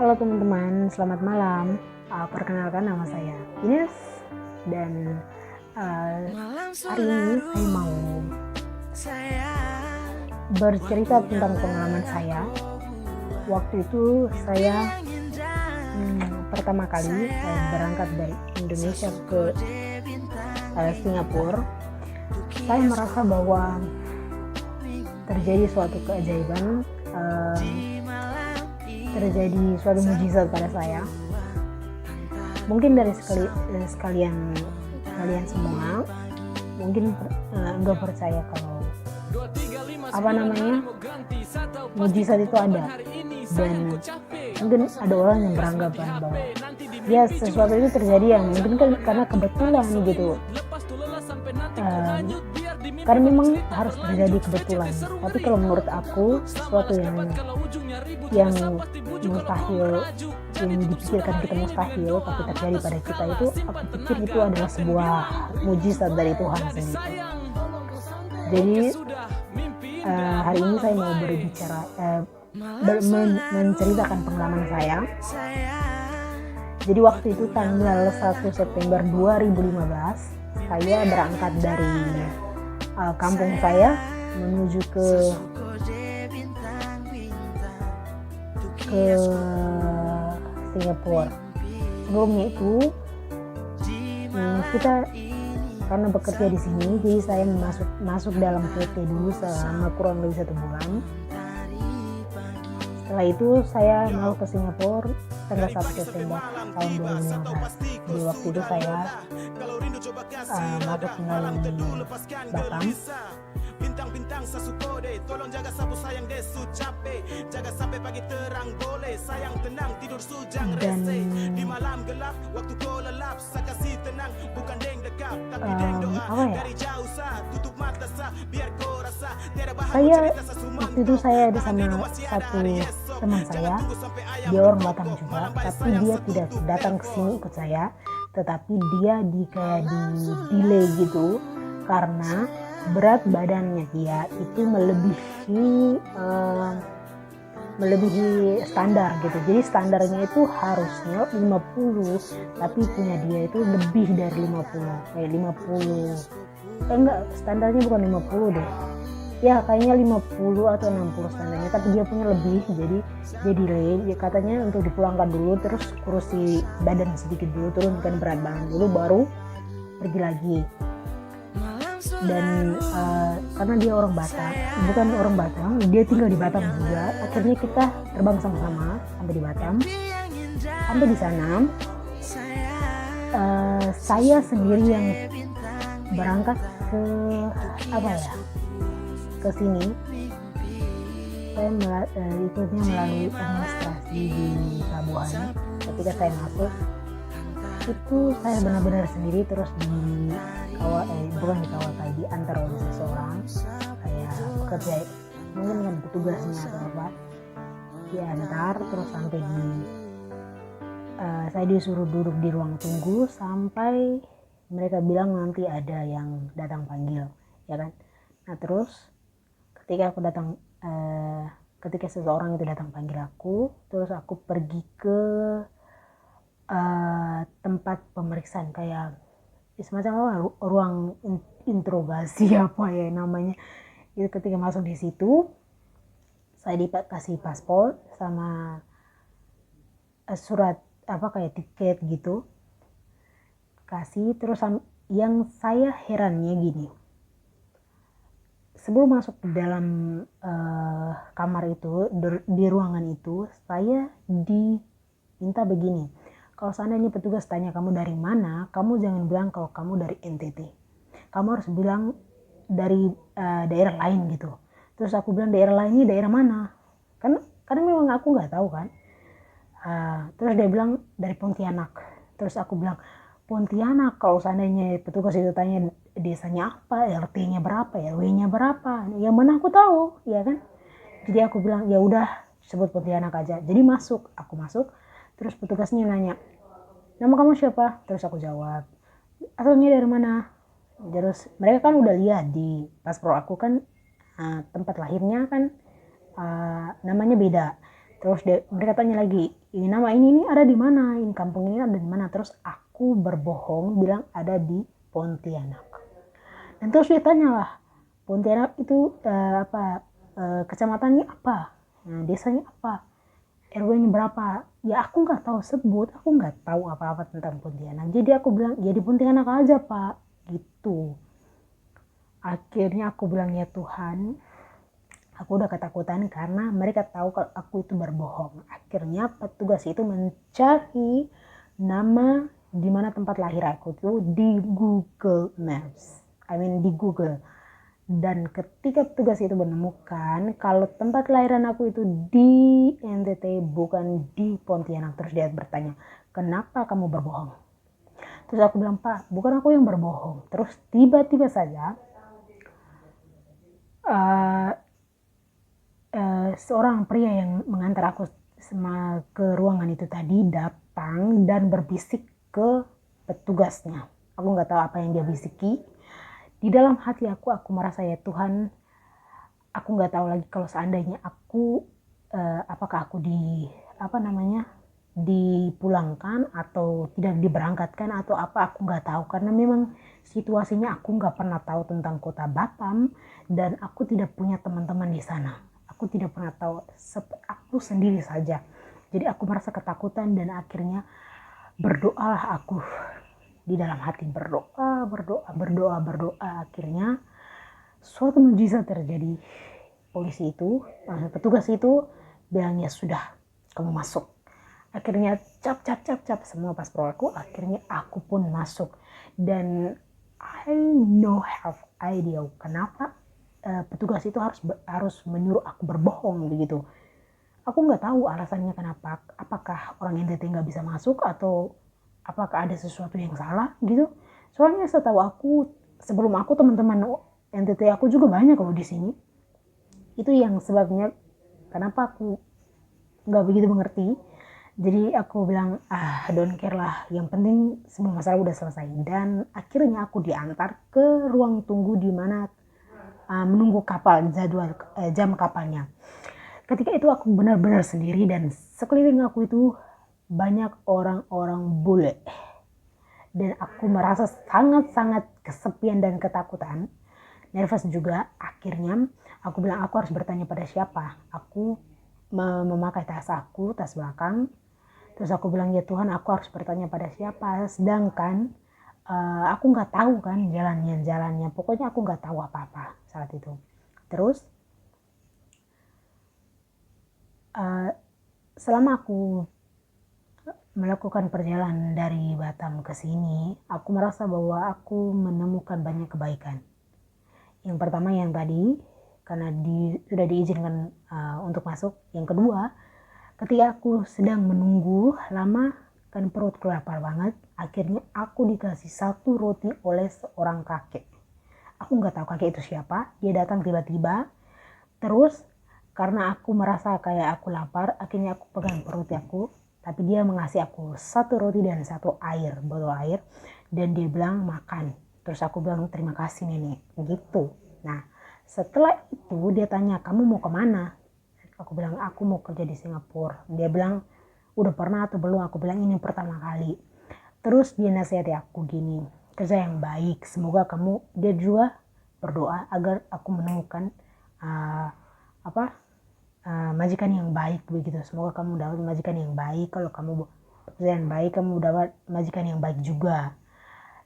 Halo teman-teman, selamat malam. Perkenalkan nama saya Ines dan hari ini saya mau bercerita tentang pengalaman saya. Waktu itu saya pertama kali berangkat dari Indonesia ke Singapura. Saya merasa bahwa terjadi suatu keajaiban, terjadi suatu mujizat pada saya. Mungkin dari sekalian kalian semua mungkin enggak percaya kalau mujizat itu ada, dan mungkin ada orang yang beranggapan bahwa ya sesuatu itu terjadi yang mungkin kan karena kebetulan gitu, karena memang harus terjadi kebetulan. Tapi kalau menurut aku sesuatu yang mustahil, yang dipikirkan kita mustahil tapi terjadi pada kita, itu aku pikir itu adalah sebuah mujizat dari Tuhan sendiri. Jadi hari ini saya mau berbicara menceritakan pengalaman saya. Jadi waktu itu tanggal 1 September 2015 saya berangkat dari kampung saya menuju ke Singapura. Sebelumnya itu kita karena bekerja di sini, jadi saya masuk dalam PT dulu selama kurang lebih 1 bulan. Setelah itu saya mau ke Singapura tanggal 1 September tahun 2015. Di waktu itu saya masuk tinggal di Batam. Bintang-bintang sasu kode, tolong jaga sapu sayang desu capek, jaga sampai pagi terang boleh, sayang tenang tidur sujang rese, di malam gelap waktu kau lelap, saya kasih tenang bukan deng dekap tapi deng doa dari jauh sah, tutup mata sah biar kau rasa tiada bahagia cerita sasuman. Waktu itu saya ada sama satu teman saya, dia orang Batam juga, tapi dia tidak datang ke sini ikut saya, tetapi dia di delay gitu karena berat badannya dia itu melebihi standar gitu. Jadi standarnya itu harusnya 50, tapi punya dia itu lebih dari 50. Standarnya bukan 50 deh. Ya kayaknya 50 atau 60 standarnya, tapi dia punya lebih. Jadi dia delay, dia katanya untuk dipulangkan dulu, terus kurusi badan sedikit dulu, turunkan berat badan dulu, baru pergi lagi. Dan karena dia orang Batam, bukan orang Batam, dia tinggal di Batam juga. Akhirnya kita terbang sama-sama sampai di Batam. Sampai di sana, saya sendiri yang berangkat ke sini. Saya ikutnya melalui administrasi di pelabuhan. Ketika saya masuk, itu saya benar-benar sendiri, terus diantar oleh seseorang, kayak bekerja mungkin dengan petugasnya atau apa, diantar terus sampai saya disuruh duduk di ruang tunggu sampai mereka bilang nanti ada yang datang panggil, ya kan. Nah terus ketika seseorang itu datang panggil aku, terus aku pergi ke tempat pemeriksaan, kayak semacam ruang interogasi apa ya namanya. Itu ketika masuk di situ, saya dikasih paspor sama surat kayak tiket gitu, kasih. Terus yang saya herannya gini, sebelum masuk ke dalam kamar itu, di ruangan itu, saya diminta begini, kalau seandainya petugas tanya kamu dari mana, kamu jangan bilang kalau kamu dari NTT, kamu harus bilang dari daerah lain gitu. Terus aku bilang daerah lainnya daerah mana, karena memang aku nggak tahu kan. Terus dia bilang dari Pontianak. Terus aku bilang Pontianak, kalau seandainya petugas itu tanya desanya apa, RT-nya berapa, RW-nya berapa, yang mana aku tahu, ya kan. Jadi aku bilang ya udah sebut Pontianak aja. Jadi aku masuk, terus petugasnya nanya, nama kamu siapa? Terus aku jawab, asalnya dari mana? Terus mereka kan udah lihat di paspor aku kan tempat lahirnya kan namanya beda. Terus mereka tanya lagi, ini nama ini ada di mana, ini kampung ini ada di mana. Terus aku berbohong bilang ada di Pontianak. Dan terus dia tanya lah, Pontianak itu kecamatannya apa, nah, desanya apa, RW-nya berapa. Ya aku nggak tahu sebut, aku nggak tahu apa-apa tentang Pontianak. Jadi aku bilang ya di Pontianak aja pak, gitu. Akhirnya aku bilang ya Tuhan, aku udah ketakutan karena mereka tahu kalau aku itu berbohong. Akhirnya petugas itu mencari nama di mana tempat lahir aku itu di Google Maps. Di Google. Dan ketika petugas itu menemukan kalau tempat kelahiran aku itu di NTT bukan di Pontianak, terus dia bertanya, kenapa kamu berbohong? Terus aku bilang, Pak, bukan aku yang berbohong. Terus tiba-tiba saja seorang pria yang mengantar aku ke ruangan itu tadi datang dan berbisik ke petugasnya. Aku nggak tahu apa yang dia bisiki. Di dalam hati aku merasa ya Tuhan, aku nggak tahu lagi kalau seandainya aku apakah aku dipulangkan atau tidak diberangkatkan atau apa, aku nggak tahu karena memang situasinya aku nggak pernah tahu tentang kota Batam dan aku tidak punya teman-teman di sana. Aku tidak pernah tahu, aku sendiri saja. Jadi aku merasa ketakutan dan akhirnya berdoalah aku di dalam hati, berdoa. Akhirnya suatu mujizat terjadi. Petugas itu bilangnya sudah, kamu masuk. Akhirnya cap semua paspor aku. Akhirnya aku pun masuk dan I no have idea kenapa petugas itu harus menyuruh aku berbohong begitu. Aku nggak tahu alasannya kenapa. Apakah orang NTT nggak bisa masuk atau apakah ada sesuatu yang salah gitu. Soalnya setahu aku sebelum aku teman-teman NTT aku juga banyak kalau di sini. Itu yang sebabnya kenapa aku nggak begitu mengerti. Jadi aku bilang don't care lah, yang penting semua masalah udah selesai. Dan akhirnya aku diantar ke ruang tunggu di mana menunggu kapal, jam kapalnya. Ketika itu aku benar-benar sendiri dan sekeliling aku itu banyak orang-orang bule. Dan aku merasa sangat-sangat kesepian dan ketakutan, nervous juga. Akhirnya aku bilang aku harus bertanya pada siapa. Aku memakai tas belakang. Terus aku bilang ya Tuhan, aku harus bertanya pada siapa. Sedangkan aku nggak tahu kan jalannya. Pokoknya aku nggak tahu apa-apa saat itu. Terus selama aku melakukan perjalanan dari Batam ke sini, aku merasa bahwa aku menemukan banyak kebaikan. Yang pertama yang tadi, karena sudah diizinkan untuk masuk. Yang kedua, ketika aku sedang menunggu lama, kan perutku lapar banget, akhirnya aku dikasih satu roti oleh seorang kakek. Aku nggak tahu kakek itu siapa, dia datang tiba-tiba, terus karena aku merasa kayak aku lapar, akhirnya aku pegang roti aku, tapi dia mengasih aku satu roti dan satu botol air, dan dia bilang makan. Terus aku bilang terima kasih nenek, gitu. Nah setelah itu dia tanya, kamu mau kemana? Aku bilang aku mau kerja di Singapura. Dia bilang udah pernah atau belum? Aku bilang ini pertama kali. Terus dia nasihati aku gini, kerja yang baik, semoga kamu, dia juga berdoa agar aku menemukan majikan yang baik begitu. Semoga kamu dapat majikan yang baik. Kalau kamu kerja yang baik, kamu dapat majikan yang baik juga.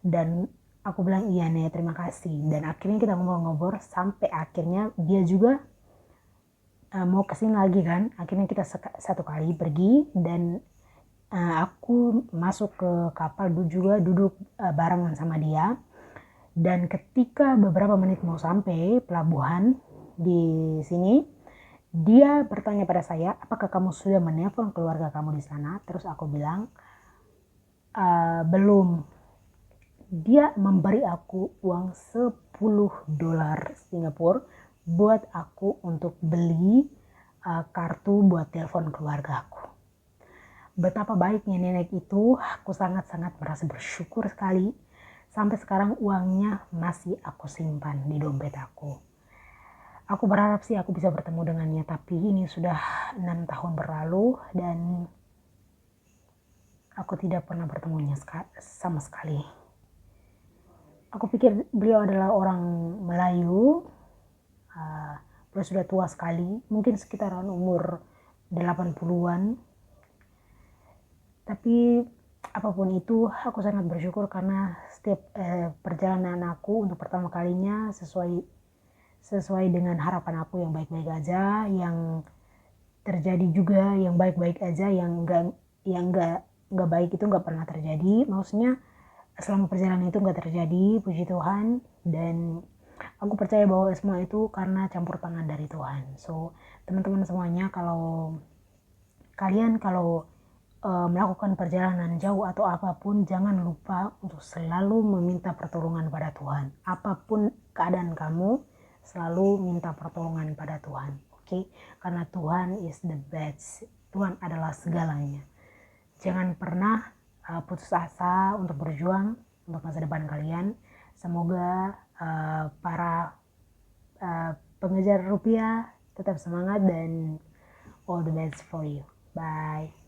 Dan aku bilang iya nih, terima kasih. Dan akhirnya kita ngobrol-ngobrol sampai akhirnya dia juga mau kesini lagi kan. Akhirnya kita satu kali pergi dan aku masuk ke kapal juga, duduk barengan sama dia. Dan ketika beberapa menit mau sampai pelabuhan di sini, dia bertanya pada saya, apakah kamu sudah menelpon keluarga kamu di sana? Terus aku bilang belum. Dia memberi aku uang $10 Singapura buat aku untuk beli kartu buat telepon keluarga aku. Betapa baiknya nenek itu, aku sangat-sangat merasa bersyukur sekali. Sampai sekarang uangnya masih aku simpan di dompet aku. Aku berharap sih aku bisa bertemu dengannya, tapi ini sudah 6 tahun berlalu dan aku tidak pernah bertemunya sama sekali. Aku pikir beliau adalah orang Melayu, beliau sudah tua sekali, mungkin sekitaran umur 80-an. Tapi apapun itu, aku sangat bersyukur karena setiap perjalanan aku untuk pertama kalinya sesuai dengan harapan aku yang baik-baik aja, yang terjadi juga yang baik-baik aja, yang enggak baik itu enggak pernah terjadi. Maksudnya selama perjalanan itu enggak terjadi, puji Tuhan. Dan aku percaya bahwa semua itu karena campur tangan dari Tuhan. So teman-teman semuanya, kalau kalian melakukan perjalanan jauh atau apapun, jangan lupa untuk selalu meminta pertolongan pada Tuhan. Apapun keadaan kamu, selalu minta pertolongan pada Tuhan. Oke? Karena Tuhan is the best. Tuhan adalah segalanya. Jangan pernah putus asa untuk berjuang untuk masa depan kalian. Semoga para pengejar rupiah tetap semangat dan all the best for you. Bye.